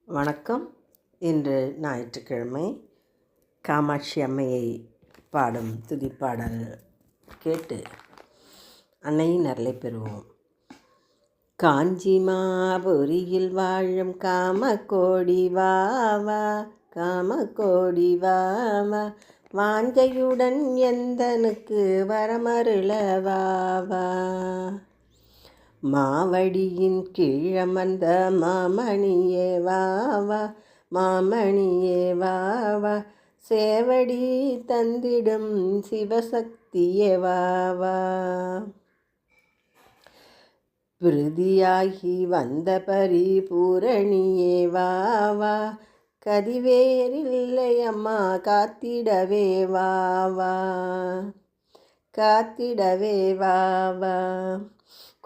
வணக்கம். இன்று ஞாயிற்றுக்கிழமை. காமாட்சி அம்மையை பாடும் துதிப்பாடல் கேட்டு அன்னையின் அருளை பெறுவோம். காஞ்சி மாபுரியில் வாழும் காமகோடி வாவா, காமகோடி வாவா, வாஞ்சையுடன் எந்தனுக்கு வரமருள வாவா. மாவடியின் கீழமர்ந்த மாமணியே வாவா, மாமணியே வாவா, சேவடி தந்திடும் சிவசக்தியே வாவா. பிருதியாகி வந்த பரிபூரணியே வாவா, கதிவேறில்லை அம்மா காத்திடவே வாவா, காத்திடவே வாவா.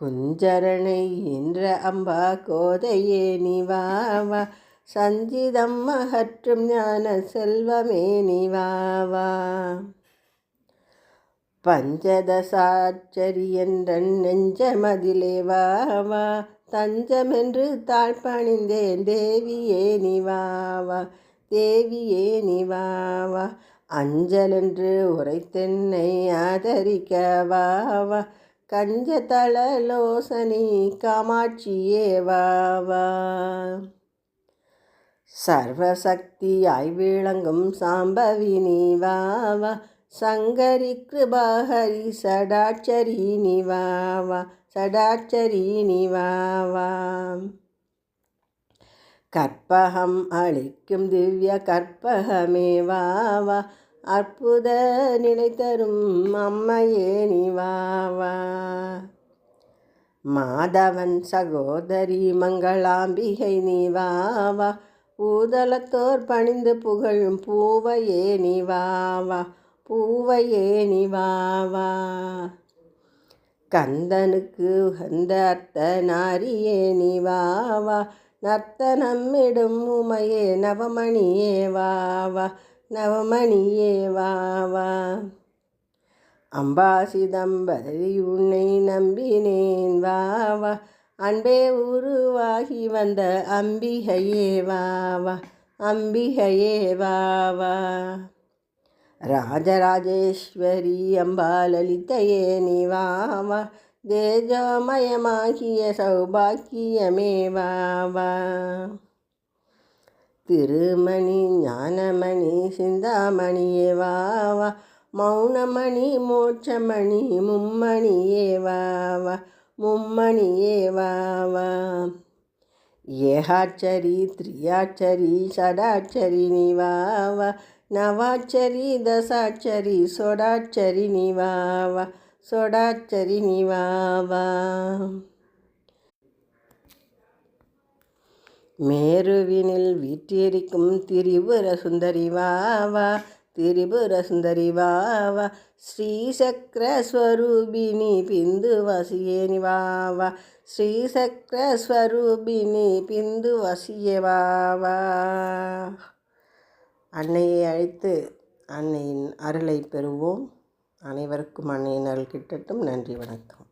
குஞ்சரணை என்ற அம்பா கோதையே நிவாவா, சஞ்சிதம் அகற்றும் ஞான செல்வமே நிவாவா. பஞ்சதசாட்சரி என்ற நெஞ்சமதிலே வாவா, தஞ்சமென்று தாழ்பணிந்தேன் தேவியே நிவாவா, தேவியே நிவாவா. அஞ்சலென்று உரைத்தென்னை ஆதரிக்க வாவா, கஞ்சதளலோசனி காமாட்சியே வாவா. சர்வசக்தியாய் விளங்கும் சாம்பவினி வாவா, சங்கரி கிருபாஹரி சடாட்சரி நிவாவா, சடாட்சரி நிவாவா. கற்பகம் அளிக்கும் திவ்ய கற்பகமே வாவா, அற்புத நிலை தரும் அம்மையே நிவாவா. மாதவன் சகோதரி மங்களாம்பிகை நிவாவா, பூதலத்தோர் பணிந்து புகழும் பூவையே நிவாவா, பூவையே நிவாவா. கந்தனுக்கு உகந்த அர்த்த நாரியே நிவாவா, நர்த்தனமிடும் உமையே நவமணியே வாவா, நவமணியே வாவா. அம்பா சிதம்பரி உன்னை நம்பினேன் வாவா, அன்பே உருவாகி வந்த அம்பிகையே வாவா, அம்பிகையே வாவா. ராஜராஜேஸ்வரி அம்பா லலிதையே நிவாவா, தேஜோமயமாகிய சௌபாக்கியமே வாவா. திருமணி ஞானமணி சிந்தாமணியே வாவா, மௌனமணி மோட்சமணி மும்மணியே வாவா, மும்மணியே வாவா. ஏகாட்சரி திரியாட்சரி ஷடாட்சரி நிவாவா, நவாட்சரி தசாட்சரி சொடாட்சரி நிவாவா, சொடாட்சரி நிவாவா. மேருவினில் வீற்றிருக்கும் திரிபுர சுந்தரி வாவா, திரிபுர சுந்தரி வாவா. ஸ்ரீசக்கரஸ்வரூபிணி பிந்துவசியே நிவாவா, ஸ்ரீசக்கரஸ்வரூபிணி பிந்துவசியே வாவா. அன்னையை அழைத்து அன்னையின் அருளை பெறுவோம். அனைவருக்கும் அன்னையின் அருள் கிட்டட்டும். நன்றி, வணக்கம்.